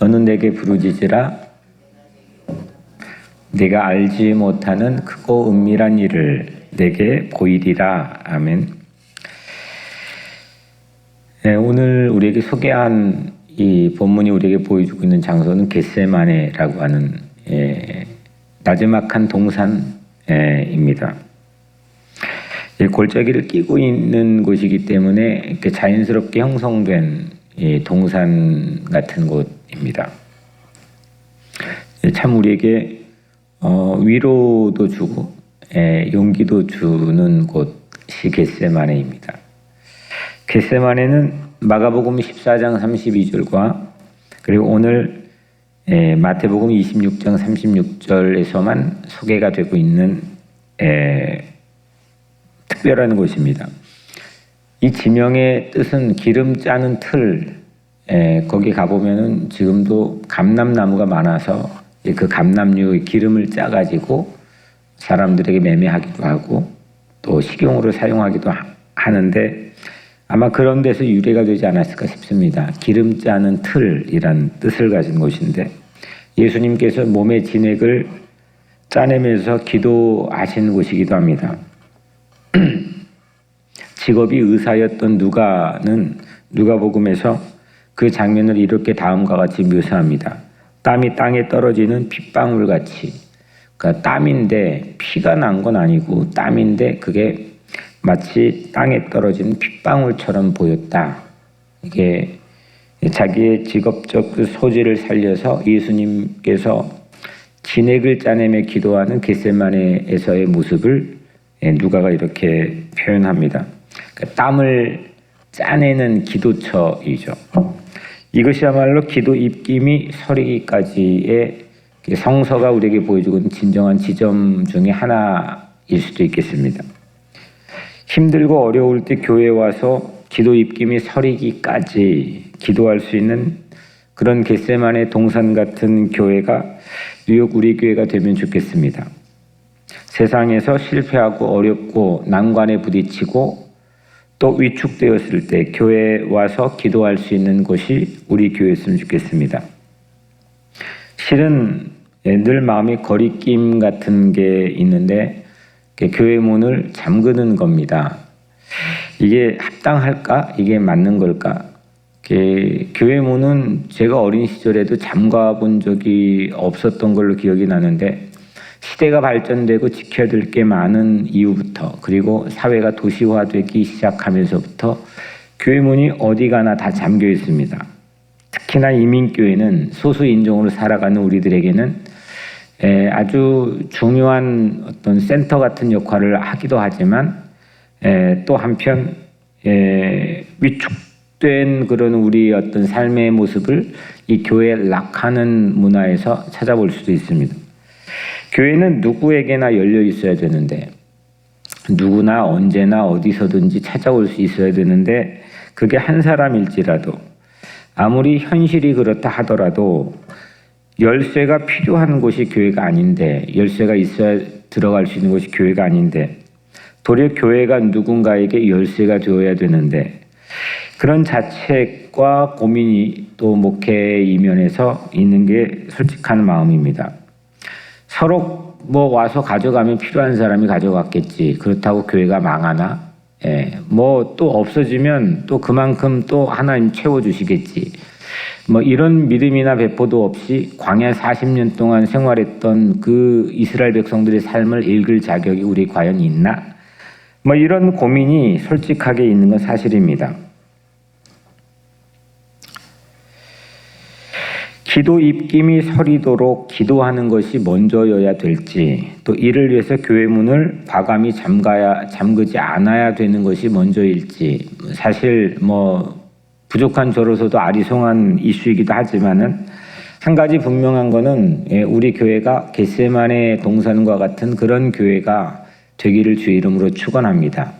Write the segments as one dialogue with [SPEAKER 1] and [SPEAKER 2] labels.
[SPEAKER 1] 너는 내게 부르짖으라. 내가 알지 못하는 크고 은밀한 일을 내게 보이리라. 아멘. 오늘 우리에게 소개한 이 본문이 우리에게 보여주고 있는 장소는 겟세마네라고 하는 나지막한 동산입니다. 골짜기를 끼고 있는 곳이기 때문에 이렇게 자연스럽게 형성된 동산 같은 곳입니다. 참 우리에게 위로도 주고 용기도 주는 곳이 겟세마네입니다. 겟세마네는 마가복음 14장 32절과 그리고 오늘 마태복음 26장 36절에서만 소개가 되고 있는 특별한 곳입니다. 이 지명의 뜻은 기름 짜는 틀. 거기 가보면은 지금도 감람나무가 많아서 그 감람류의 기름을 짜가지고 사람들에게 매매하기도 하고 또 식용으로 사용하기도 하는데 아마 그런 데서 유래가 되지 않았을까 싶습니다. 기름 짜는 틀이란 뜻을 가진 곳인데 예수님께서 몸의 진액을 짜내면서 기도하신 곳이기도 합니다. 직업이 의사였던 누가복음에서 그 장면을 이렇게 다음과 같이 묘사합니다. 땀이 땅에 떨어지는 핏방울같이. 그러니까 땀인데 피가 난 건 아니고 땀인데 그게 마치 땅에 떨어지는 핏방울처럼 보였다. 이게 자기의 직업적 그 소질을 살려서 예수님께서 진액을 짜내며 기도하는 겟세마네에서의 모습을 누가가 이렇게 표현합니다. 그러니까 땀을 짜내는 기도처이죠. 이것이야말로 기도 입김이 서리기까지의 성서가 우리에게 보여주고 있는 진정한 지점 중에 하나일 수도 있겠습니다. 힘들고 어려울 때 교회에 와서 기도 입김이 서리기까지 기도할 수 있는 그런 겟세마네 동산 같은 교회가 뉴욕 우리 교회가 되면 좋겠습니다. 세상에서 실패하고 어렵고 난관에 부딪히고 또 위축되었을 때 교회에 와서 기도할 수 있는 곳이 우리 교회였으면 좋겠습니다. 실은 늘 마음이 거리낌 같은 게 있는데 교회 문을 잠그는 겁니다. 이게 합당할까? 이게 맞는 걸까? 교회 문은 제가 어린 시절에도 잠가 본 적이 없었던 걸로 기억이 나는데 시대가 발전되고 지켜야 될 게 많은 이후부터 그리고 사회가 도시화되기 시작하면서부터 교회 문이 어디 가나 다 잠겨 있습니다. 특히나 이민교회는 소수 인종으로 살아가는 우리들에게는 아주 중요한 어떤 센터 같은 역할을 하기도 하지만 또 한편 위축된 그런 우리 어떤 삶의 모습을 이 교회의 락하는 문화에서 찾아볼 수도 있습니다. 교회는 누구에게나 열려 있어야 되는데 누구나 언제나 어디서든지 찾아올 수 있어야 되는데 그게 한 사람일지라도 아무리 현실이 그렇다 하더라도 열쇠가 필요한 곳이 교회가 아닌데 열쇠가 있어야 들어갈 수 있는 곳이 교회가 아닌데 도리어 교회가 누군가에게 열쇠가 되어야 되는데 그런 자책과 고민이 또 목회 이면에서 있는 게 솔직한 마음입니다. 서로 와서 가져가면 필요한 사람이 가져갔겠지. 그렇다고 교회가 망하나? 또 없어지면 또 그만큼 또 하나님 채워주시겠지. 이런 믿음이나 배포도 없이 광야 40년 동안 생활했던 그 이스라엘 백성들의 삶을 읽을 자격이 우리 과연 있나? 이런 고민이 솔직하게 있는 건 사실입니다. 기도 입김이 서리도록 기도하는 것이 먼저여야 될지 또 이를 위해서 교회 문을 과감히 잠그지 않아야 되는 것이 먼저일지 사실 부족한 저로서도 아리송한 이슈이기도 하지만은 한 가지 분명한 거는 우리 교회가 겟세마네 동산과 같은 그런 교회가 되기를 주의 이름으로 축원합니다.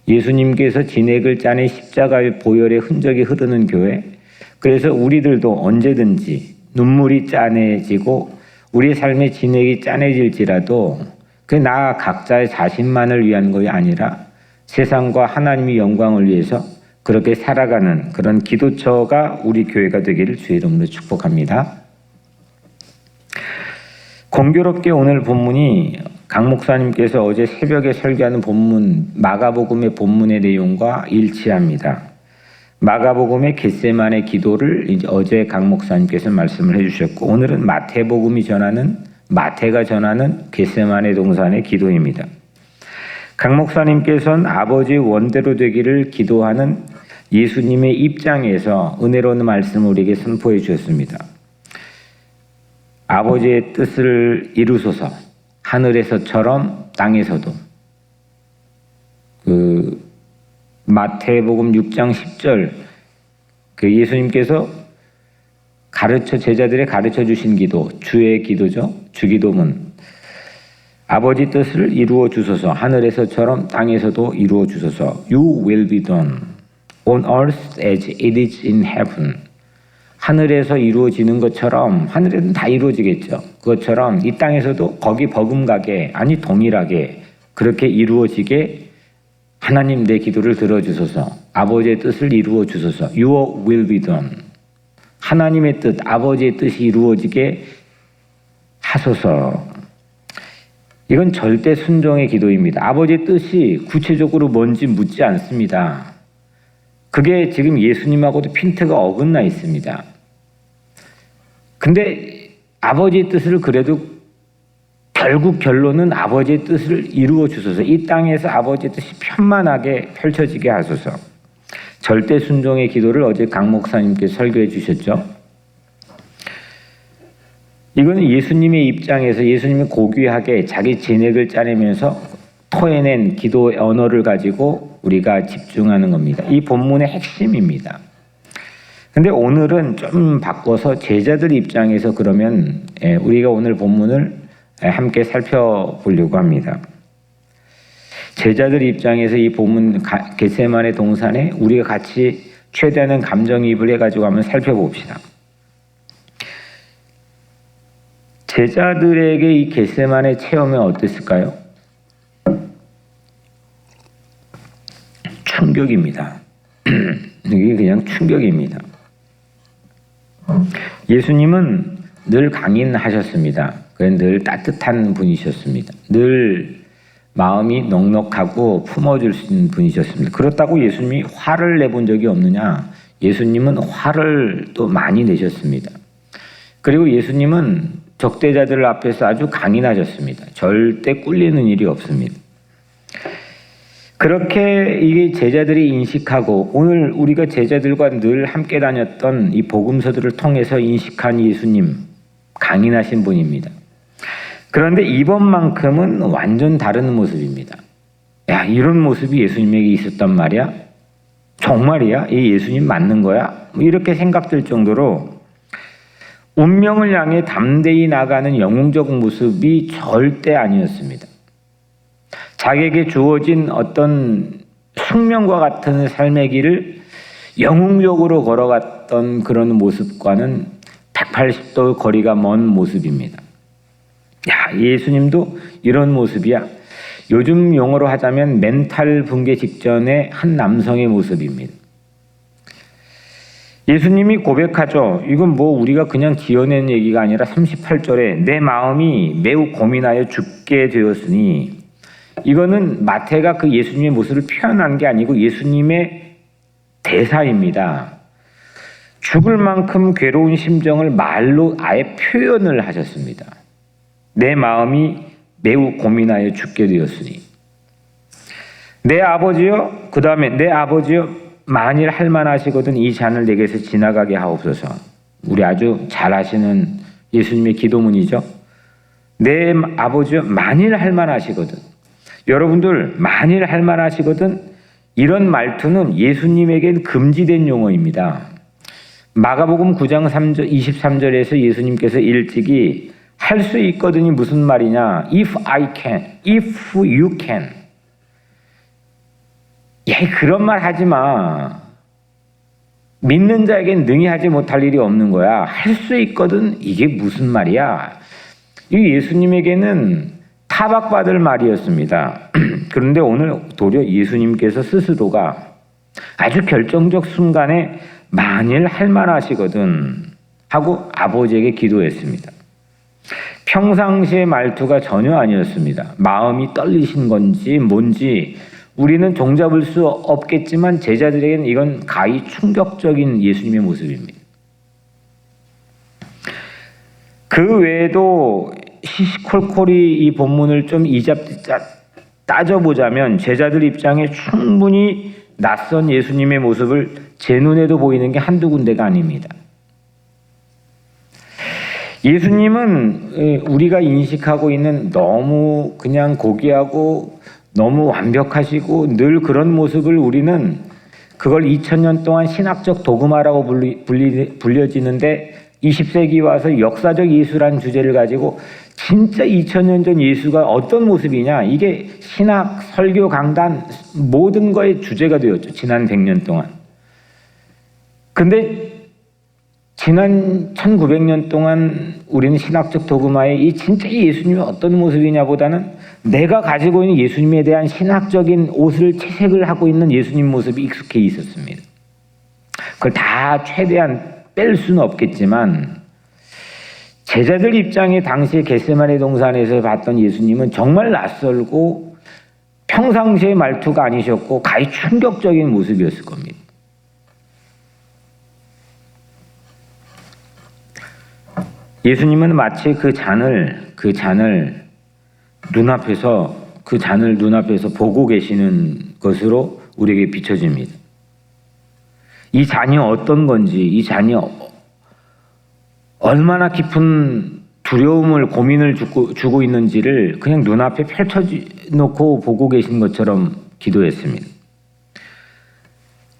[SPEAKER 1] 예수님께서 진액을 짜내 십자가의 보혈의 흔적이 흐르는 교회 그래서 우리들도 언제든지 눈물이 짜내지고 우리의 삶의 진액이 짜내질지라도 그 나 각자의 자신만을 위한 것이 아니라 세상과 하나님의 영광을 위해서 그렇게 살아가는 그런 기도처가 우리 교회가 되기를 주의 이름으로 축복합니다. 공교롭게 오늘 본문이 강 목사님께서 어제 새벽에 설교하는 본문 마가복음의 본문의 내용과 일치합니다. 마가복음의 겟세마네 기도를 이제 어제 강 목사님께서 말씀을 해주셨고, 오늘은 마태가 전하는 겟세마네 동산의 기도입니다. 강 목사님께서는 아버지의 원대로 되기를 기도하는 예수님의 입장에서 은혜로운 말씀을 우리에게 선포해 주셨습니다. 아버지의 뜻을 이루소서, 하늘에서처럼 땅에서도. 마태복음 6장 10절 예수님께서 제자들의 가르쳐 주신 기도, 주의 기도죠. 주기도문. 아버지 뜻을 이루어 주소서, 하늘에서처럼 땅에서도 이루어 주소서. You will be done on earth as it is in heaven. 하늘에서 이루어지는 것처럼, 하늘에는 다 이루어지겠죠. 그것처럼 이 땅에서도 거기 버금가게, 아니 동일하게 그렇게 이루어지게 하나님 내 기도를 들어주소서. 아버지의 뜻을 이루어 주소서. Your will be done. 하나님의 뜻, 아버지의 뜻이 이루어지게 하소서. 이건 절대 순종의 기도입니다. 아버지의 뜻이 구체적으로 뭔지 묻지 않습니다. 그게 지금 예수님하고도 핀트가 어긋나 있습니다. 근데 아버지의 뜻을 그래도 결국 결론은 아버지의 뜻을 이루어 주소서. 이 땅에서 아버지의 뜻이 편만하게 펼쳐지게 하소서. 절대 순종의 기도를 어제 강 목사님께서 설교해 주셨죠. 이거는 예수님의 입장에서 예수님이 고귀하게 자기 진액을 짜내면서 토해낸 기도의 언어를 가지고 우리가 집중하는 겁니다. 이 본문의 핵심입니다. 근데 오늘은 좀 바꿔서 제자들 입장에서 그러면 우리가 오늘 본문을 함께 살펴보려고 합니다. 제자들 입장에서 이 본문 겟세마네 동산에 우리가 같이 최대한 감정이입을 해가지고 한번 살펴봅시다. 제자들에게 이 겟세마네 체험이 어땠을까요? 충격입니다. 이게 그냥 충격입니다. 예수님은 늘 강인하셨습니다. 늘 따뜻한 분이셨습니다. 늘 마음이 넉넉하고 품어줄 수 있는 분이셨습니다. 그렇다고 예수님이 화를 내본 적이 없느냐? 예수님은 화를 또 많이 내셨습니다. 그리고 예수님은 적대자들 앞에서 아주 강인하셨습니다. 절대 꿀리는 일이 없습니다. 그렇게 이게 제자들이 인식하고 오늘 우리가 제자들과 늘 함께 다녔던 이 복음서들을 통해서 인식한 예수님, 강인하신 분입니다. 그런데 이번만큼은 완전 다른 모습입니다. 야, 이런 모습이 예수님에게 있었단 말이야? 정말이야? 이 예수님 맞는 거야? 이렇게 생각될 정도로 운명을 향해 담대히 나가는 영웅적 모습이 절대 아니었습니다. 자기에게 주어진 어떤 숙명과 같은 삶의 길을 영웅적으로 걸어갔던 그런 모습과는 180도 거리가 먼 모습입니다. 야, 예수님도 이런 모습이야. 요즘 용어로 하자면 멘탈 붕괴 직전의 한 남성의 모습입니다. 예수님이 고백하죠. 이건 뭐 우리가 그냥 지어낸 얘기가 아니라 38절에 내 마음이 매우 고민하여 죽게 되었으니, 이거는 마태가 그 예수님의 모습을 표현한 게 아니고 예수님의 대사입니다. 죽을 만큼 괴로운 심정을 말로 아예 표현을 하셨습니다. 내 마음이 매우 고민하여 죽게 되었으니. 내 아버지여, 그 다음에 내 아버지여, 만일 할만하시거든 이 잔을 내게서 지나가게 하옵소서. 우리 아주 잘 아시는 예수님의 기도문이죠. 내 아버지여, 만일 할만하시거든. 여러분들, 만일 할만하시거든, 이런 말투는 예수님에겐 금지된 용어입니다. 마가복음 9장 23절에서 예수님께서 일찍이 할 수 있거든이 무슨 말이냐? If I can, if you can. 그런 말 하지 마. 믿는 자에겐 능히 하지 못할 일이 없는 거야. 할 수 있거든, 이게 무슨 말이야? 이 예수님에게는 타박받을 말이었습니다. 그런데 오늘 도리어 예수님께서 스스로가 아주 결정적 순간에 만일 할 만하시거든 하고 아버지에게 기도했습니다. 평상시의 말투가 전혀 아니었습니다. 마음이 떨리신 건지 뭔지 우리는 종잡을 수 없겠지만 제자들에게는 이건 가히 충격적인 예수님의 모습입니다. 그 외에도 시시콜콜이 이 본문을 좀 따져보자면 제자들 입장에 충분히 낯선 예수님의 모습을 제 눈에도 보이는 게 한두 군데가 아닙니다. 예수님은 우리가 인식하고 있는 너무 그냥 고귀하고 너무 완벽하시고 늘 그런 모습을 우리는 그걸 2000년 동안 신학적 도그마라고 불려지는데 20세기 와서 역사적 예수라는 주제를 가지고 진짜 2000년 전 예수가 어떤 모습이냐, 이게 신학, 설교, 강단 모든 거의 주제가 되었죠. 지난 100년 동안. 근데 지난 1900년 동안 우리는 신학적 도그마에 이 진짜 예수님이 어떤 모습이냐보다는 내가 가지고 있는 예수님에 대한 신학적인 옷을 채색을 하고 있는 예수님 모습이 익숙해 있었습니다. 그걸 다 최대한 뺄 수는 없겠지만 제자들 입장에 당시에 겟세마네 동산에서 봤던 예수님은 정말 낯설고 평상시의 말투가 아니셨고 가히 충격적인 모습이었을 겁니다. 예수님은 마치 그 잔을 눈앞에서 보고 계시는 것으로 우리에게 비춰집니다. 이 잔이 어떤 건지, 이 잔이 얼마나 깊은 두려움을, 고민을 주고 있는지를 그냥 눈앞에 펼쳐놓고 보고 계신 것처럼 기도했습니다.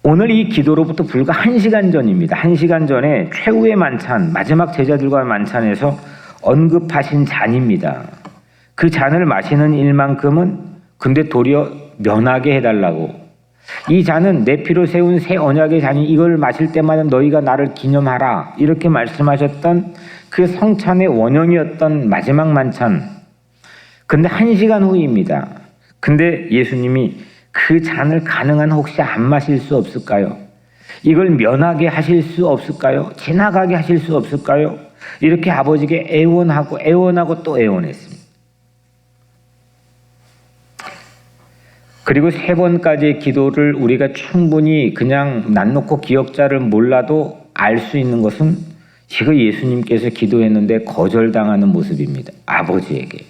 [SPEAKER 1] 오늘 이 기도로부터 불과 1시간 전입니다. 1시간 전에 최후의 만찬, 마지막 제자들과의 만찬에서 언급하신 잔입니다. 그 잔을 마시는 일만큼은 근데 도리어 면하게 해달라고. 이 잔은 내 피로 세운 새 언약의 잔이 이걸 마실 때마다 너희가 나를 기념하라, 이렇게 말씀하셨던 그 성찬의 원형이었던 마지막 만찬. 근데 1시간 후입니다. 근데 예수님이 그 잔을 가능한 혹시 안 마실 수 없을까요? 이걸 면하게 하실 수 없을까요? 지나가게 하실 수 없을까요? 이렇게 아버지께 애원하고 또 애원했습니다. 그리고 3번까지의 기도를 우리가 충분히 그냥 낯놓고 기억자를 몰라도 알 수 있는 것은 지금 예수님께서 기도했는데 거절당하는 모습입니다. 아버지에게.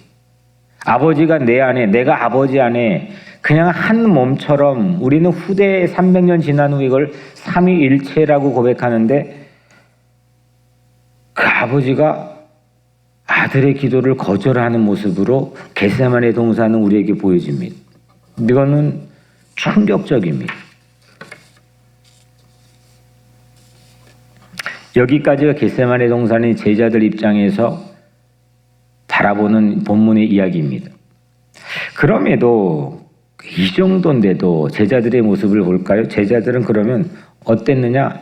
[SPEAKER 1] 아버지가 내 안에, 내가 아버지 안에 그냥 한 몸처럼, 우리는 후대 300년 지난 후 이걸 삼위일체라고 고백하는데 그 아버지가 아들의 기도를 거절하는 모습으로 겟세마네 동산은 우리에게 보여집니다. 이거는 충격적입니다. 여기까지가 겟세마네 동산의 제자들 입장에서 바라보는 본문의 이야기입니다. 그럼에도 이 정도인데도 제자들의 모습을 볼까요? 제자들은 그러면 어땠느냐?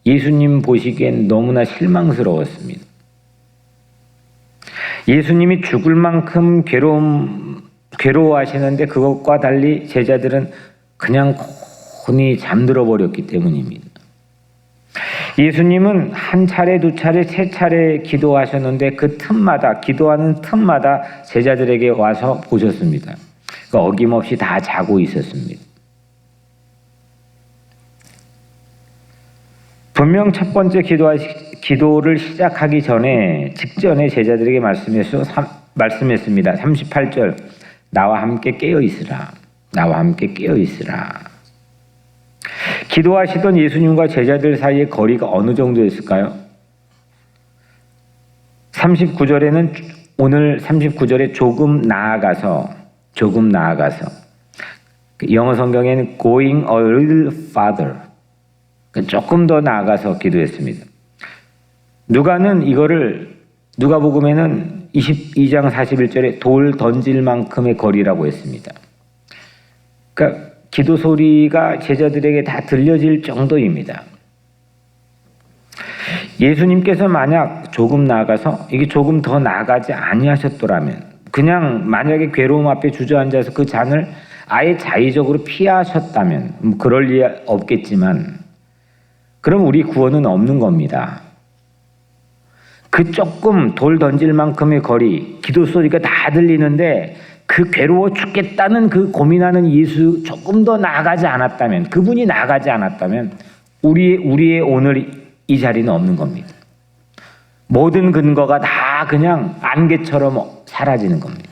[SPEAKER 1] 예수님 보시기엔 너무나 실망스러웠습니다. 예수님이 죽을 만큼 괴로워하시는데 그것과 달리 제자들은 그냥 곤히 잠들어 버렸기 때문입니다. 예수님은 한 차례, 두 차례, 세 차례 기도하셨는데 그 틈마다, 기도하는 틈마다 제자들에게 와서 보셨습니다. 그러니까 어김없이 다 자고 있었습니다. 분명 첫 번째 기도를 시작하기 직전에 제자들에게 말씀했습니다. 38절, 나와 함께 깨어 있으라. 나와 함께 깨어 있으라. 기도하시던 예수님과 제자들 사이의 거리가 어느 정도였을까요? 39절에는 오늘 39절에 조금 나아가서 영어 성경에는 going a little farther, 조금 더 나아가서 기도했습니다. 누가복음에는 22장 41절에 돌 던질 만큼의 거리라고 했습니다. 그러니까 기도 소리가 제자들에게 다 들려질 정도입니다. 예수님께서 만약 조금 나아가서, 이게 조금 더 나아가지 아니하셨더라면, 그냥 만약에 괴로움 앞에 주저앉아서 그 잔을 아예 자의적으로 피하셨다면 그럴 리 없겠지만 그럼 우리 구원은 없는 겁니다. 그 조금 돌 던질 만큼의 거리, 기도 소리가 다 들리는데 그 괴로워 죽겠다는 그 고민하는 예수 조금 더 나아가지 않았다면, 그분이 나아가지 않았다면 우리의 오늘 이 자리는 없는 겁니다. 모든 근거가 다 그냥 안개처럼 사라지는 겁니다.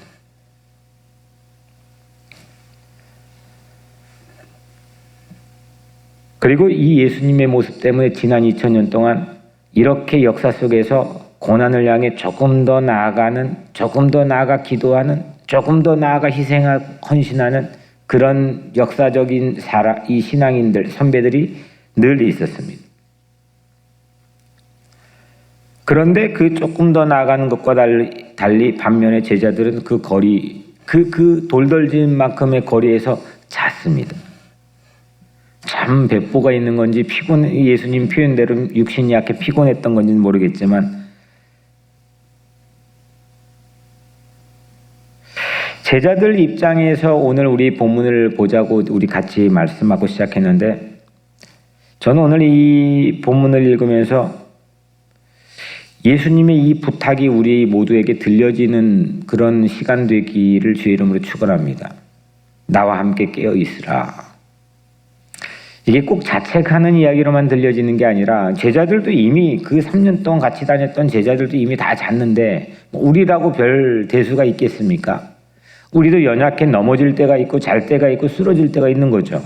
[SPEAKER 1] 그리고 이 예수님의 모습 때문에 지난 2000년 동안 이렇게 역사 속에서 고난을 향해 조금 더 나아가는, 조금 더 나아가 기도하는, 조금 더 나아가 희생하고 헌신하는 그런 역사적인 이 신앙인들, 선배들이 늘 있었습니다. 그런데 그 조금 더 나아가는 것과 달리 반면에 제자들은 그 거리, 그 돌돌진 만큼의 거리에서 잤습니다. 참 배포가 있는 건지 예수님 표현대로 육신이 약해 피곤했던 건지는 모르겠지만 제자들 입장에서 오늘 우리 본문을 보자고 우리 같이 말씀하고 시작했는데 저는 오늘 이 본문을 읽으면서 예수님의 이 부탁이 우리 모두에게 들려지는 그런 시간 되기를 주의 이름으로 축원합니다. 나와 함께 깨어 있으라. 이게 꼭 자책하는 이야기로만 들려지는 게 아니라 제자들도 이미 그 3년 동안 같이 다녔던 제자들도 이미 다 잤는데 우리라고 별 대수가 있겠습니까? 우리도 연약해 넘어질 때가 있고 잘 때가 있고 쓰러질 때가 있는 거죠.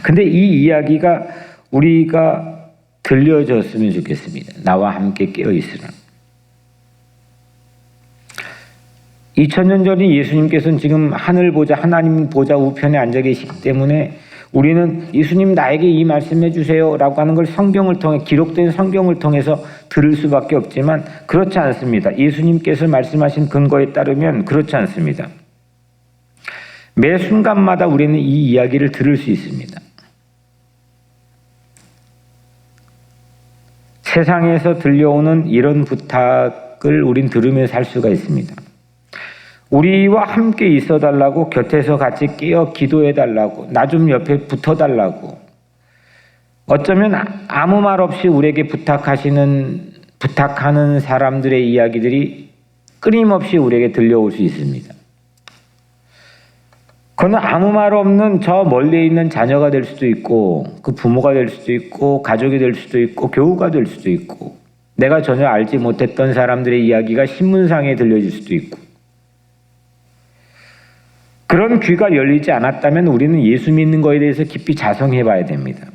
[SPEAKER 1] 근데 이 이야기가 우리가 들려졌으면 좋겠습니다. 나와 함께 깨어 있으라. 2000년 전에 예수님께서는 지금 하늘 보좌, 하나님 보좌 우편에 앉아 계시기 때문에 우리는 예수님 나에게 이 말씀해 주세요 라고 하는 걸 성경을 통해, 기록된 성경을 통해서 들을 수밖에 없지만 그렇지 않습니다. 예수님께서 말씀하신 근거에 따르면 그렇지 않습니다. 매 순간마다 우리는 이 이야기를 들을 수 있습니다. 세상에서 들려오는 이런 부탁을 우린 들으며 살 수가 있습니다. 우리와 함께 있어달라고, 곁에서 같이 깨어 기도해달라고, 나 좀 옆에 붙어달라고, 어쩌면 아무 말 없이 우리에게 부탁하는 사람들의 이야기들이 끊임없이 우리에게 들려올 수 있습니다. 그건 아무 말 없는 저 멀리 있는 자녀가 될 수도 있고, 그 부모가 될 수도 있고, 가족이 될 수도 있고, 교우가 될 수도 있고, 내가 전혀 알지 못했던 사람들의 이야기가 신문상에 들려질 수도 있고, 그런 귀가 열리지 않았다면 우리는 예수 믿는 것에 대해서 깊이 자성해 봐야 됩니다.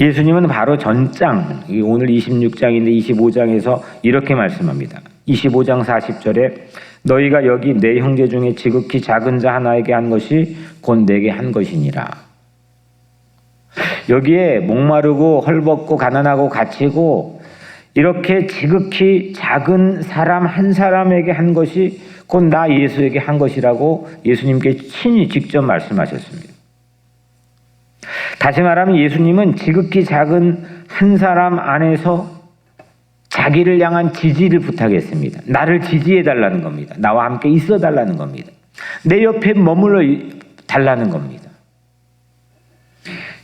[SPEAKER 1] 예수님은 바로 전장, 오늘 26장인데 25장에서 이렇게 말씀합니다. 25장 40절에 너희가 여기 내 형제 중에 지극히 작은 자 하나에게 한 것이 곧 내게 한 것이니라. 여기에 목마르고 헐벗고 가난하고 갇히고 이렇게 지극히 작은 사람 한 사람에게 한 것이 곧 나 예수에게 한 것이라고 예수님께 친히 직접 말씀하셨습니다. 다시 말하면 예수님은 지극히 작은 한 사람 안에서 자기를 향한 지지를 부탁했습니다. 나를 지지해 달라는 겁니다. 나와 함께 있어 달라는 겁니다. 내 옆에 머물러 달라는 겁니다.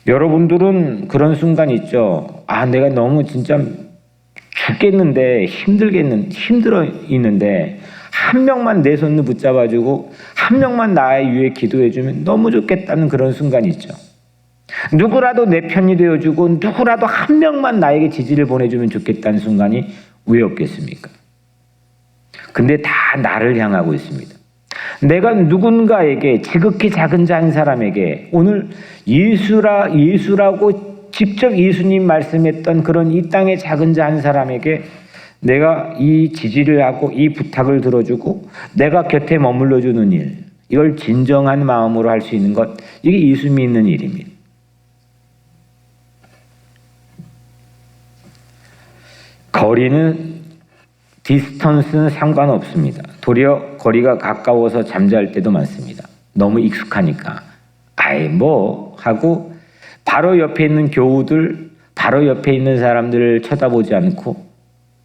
[SPEAKER 1] 여러분들은 그런 순간 있죠. 아, 내가 너무 진짜 죽겠는데 힘들어 있는데 한 명만 내 손을 붙잡아주고 한 명만 나의 위해 기도해주면 너무 좋겠다는 그런 순간이 있죠. 누구라도 내 편이 되어주고 누구라도 한 명만 나에게 지지를 보내주면 좋겠다는 순간이 왜 없겠습니까? 근데 다 나를 향하고 있습니다. 내가 누군가에게, 지극히 작은 자 한 사람에게, 오늘 예수라고 직접 예수님 말씀했던 그런 이 땅의 작은 자 한 사람에게 내가 이 지지를 하고 이 부탁을 들어주고 내가 곁에 머물러 주는 일, 이걸 진정한 마음으로 할 수 있는 것, 이게 예수 믿는 일입니다. 거리는, 디스턴스는 상관없습니다. 도리어 거리가 가까워서 잠잘 때도 많습니다. 너무 익숙하니까 아이 뭐 하고 바로 옆에 있는 교우들, 바로 옆에 있는 사람들을 쳐다보지 않고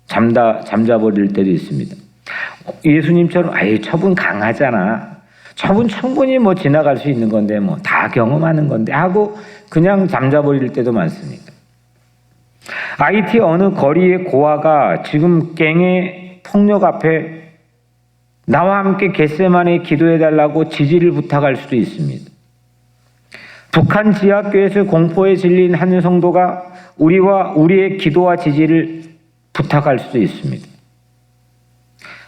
[SPEAKER 1] 잠자버릴 때도 있습니다. 예수님처럼 아이 저분 강하잖아, 저분 충분히 뭐 지나갈 수 있는 건데 뭐 다 경험하는 건데 하고 그냥 잠자버릴 때도 많습니다. IT 어느 거리의 고아가 지금 갱의 폭력 앞에 나와 함께 겟세마네 기도해달라고 지지를 부탁할 수도 있습니다. 북한 지하교회에서 공포에 질린 한 성도가 우리의 기도와 지지를 부탁할 수도 있습니다.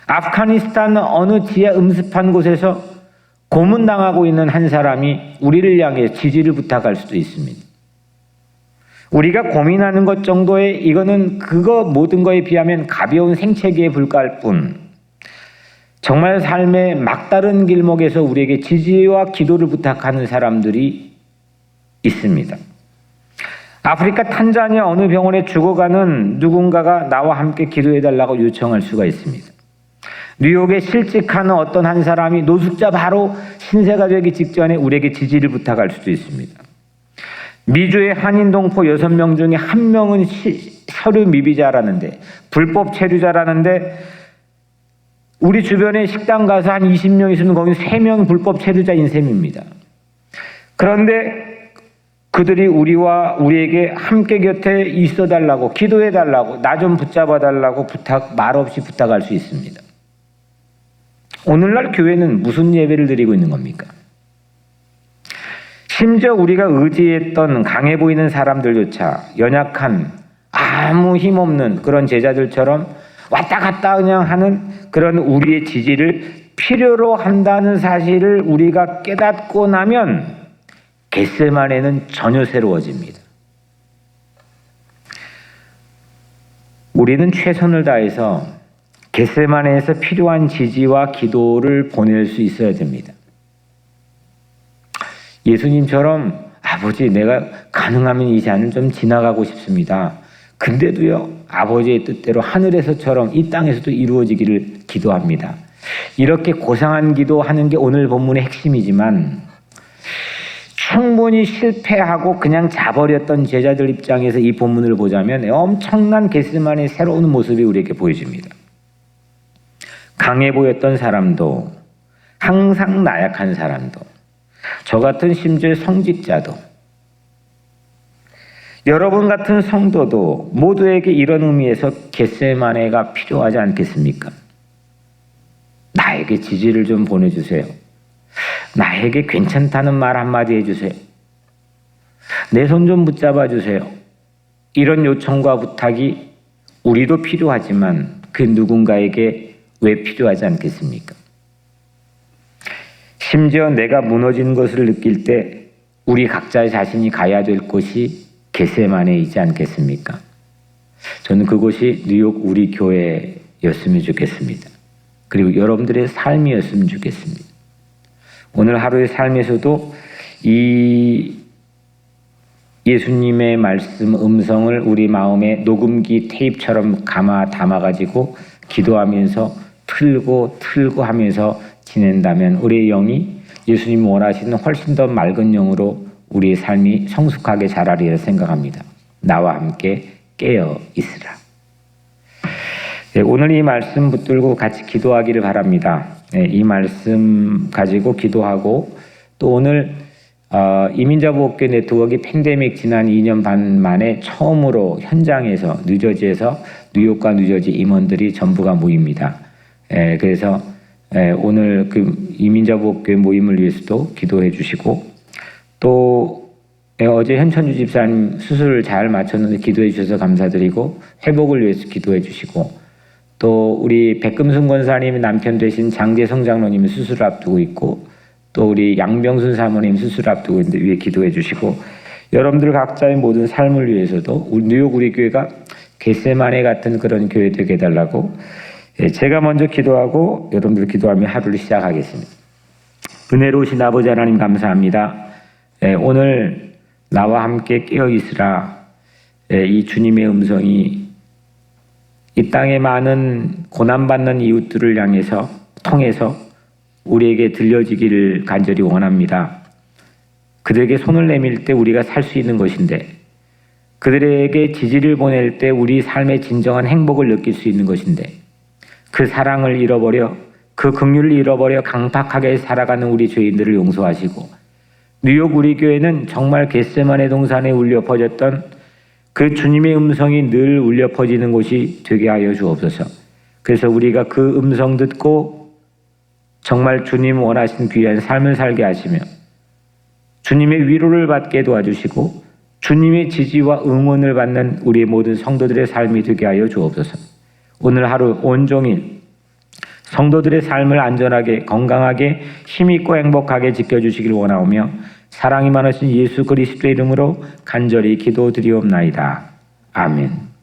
[SPEAKER 1] 아프가니스탄 어느 지하 음습한 곳에서 고문당하고 있는 한 사람이 우리를 향해 지지를 부탁할 수도 있습니다. 우리가 고민하는 것 정도의 이거는 그거 모든 거에 비하면 가벼운 생채기에 불과할 뿐 정말 삶의 막다른 길목에서 우리에게 지지와 기도를 부탁하는 사람들이 있습니다. 아프리카 탄자니아 어느 병원에 죽어가는 누군가가 나와 함께 기도해달라고 요청할 수가 있습니다. 뉴욕에 실직하는 어떤 한 사람이 노숙자 바로 신세가 되기 직전에 우리에게 지지를 부탁할 수도 있습니다. 미주의 한인 동포 6명 중에 1명은 서류 미비자라는데 불법 체류자라는데 우리 주변에 식당 가서 한 20명 있으면 거기 3명 불법 체류자인 셈입니다. 그런데 그들이 우리에게 함께 곁에 있어달라고 기도해달라고 나 좀 붙잡아달라고 말없이 부탁할 수 있습니다. 오늘날 교회는 무슨 예배를 드리고 있는 겁니까? 심지어 우리가 의지했던 강해 보이는 사람들조차 연약한 아무 힘없는 그런 제자들처럼 왔다 갔다 그냥 하는 그런 우리의 지지를 필요로 한다는 사실을 우리가 깨닫고 나면 겟세마네는 전혀 새로워집니다. 우리는 최선을 다해서 겟세마네에서 필요한 지지와 기도를 보낼 수 있어야 됩니다. 예수님처럼 아버지 내가 가능하면 이 잔을 좀 지나가고 싶습니다. 근데도요 아버지의 뜻대로 하늘에서처럼 이 땅에서도 이루어지기를 기도합니다. 이렇게 고상한 기도하는 게 오늘 본문의 핵심이지만 충분히 실패하고 그냥 자버렸던 제자들 입장에서 이 본문을 보자면 엄청난 겟세마네의 새로운 모습이 우리에게 보여집니다. 강해 보였던 사람도 항상 나약한 사람도 저 같은 심지어 성직자도 여러분 같은 성도도 모두에게 이런 의미에서 겟세마네가 필요하지 않겠습니까? 나에게 지지를 좀 보내주세요. 나에게 괜찮다는 말 한마디 해주세요. 내 손 좀 붙잡아 주세요. 이런 요청과 부탁이 우리도 필요하지만 그 누군가에게 왜 필요하지 않겠습니까? 심지어 내가 무너진 것을 느낄 때 우리 각자의 자신이 가야 될 곳이 겟세마네이지 않겠습니까? 저는 그곳이 뉴욕 우리 교회였으면 좋겠습니다. 그리고 여러분들의 삶이었으면 좋겠습니다. 오늘 하루의 삶에서도 이 예수님의 말씀 음성을 우리 마음에 녹음기 테이프처럼 담아가지고 기도하면서 틀고 하면서 지낸다면 우리의 영이 예수님 원하시는 훨씬 더 맑은 영으로 우리의 삶이 성숙하게 자라리라 생각합니다. 나와 함께 깨어 있으라. 네, 오늘 이 말씀 붙들고 같이 기도하기를 바랍니다. 네, 이 말씀 가지고 기도하고 또 오늘 이민자보호교 네트워크가 팬데믹 지난 2년 반 만에 처음으로 현장에서 뉴저지에서 뉴욕과 뉴저지 임원들이 전부가 모입니다. 그래서 오늘 그 이민자보호교 모임을 위해서도 기도해 주시고 또 어제 현천주 집사님 수술을 잘 마쳤는데 기도해 주셔서 감사드리고 회복을 위해서 기도해 주시고 또 우리 백금순 권사님의 남편 되신 장재성 장로님이 수술을 앞두고 있고 또 우리 양병순 사모님 수술을 앞두고 있는데 위에 기도해 주시고 여러분들 각자의 모든 삶을 위해서도 뉴욕 우리 교회가 겟세마네 같은 그런 교회 되게 해달라고 제가 먼저 기도하고 여러분들 기도하며 하루를 시작하겠습니다. 은혜로우신 아버지 하나님 감사합니다. 오늘 나와 함께 깨어 있으라 이 주님의 음성이 이 땅의 많은 고난받는 이웃들을 향해서 통해서 우리에게 들려지기를 간절히 원합니다. 그들에게 손을 내밀 때 우리가 살 수 있는 것인데 그들에게 지지를 보낼 때 우리 삶의 진정한 행복을 느낄 수 있는 것인데 그 사랑을 잃어버려 그 긍휼을 잃어버려 강팍하게 살아가는 우리 죄인들을 용서하시고 뉴욕 우리 교회는 정말 겟세마네 동산에 울려 퍼졌던 그 주님의 음성이 늘 울려 퍼지는 곳이 되게 하여 주옵소서. 그래서 우리가 그 음성 듣고 정말 주님 원하신 귀한 삶을 살게 하시며 주님의 위로를 받게 도와주시고 주님의 지지와 응원을 받는 우리 모든 성도들의 삶이 되게 하여 주옵소서. 오늘 하루 온종일 성도들의 삶을 안전하게 건강하게 힘있고 행복하게 지켜주시길 원하오며 사랑이 많으신 예수 그리스도의 이름으로 간절히 기도드리옵나이다. 아멘.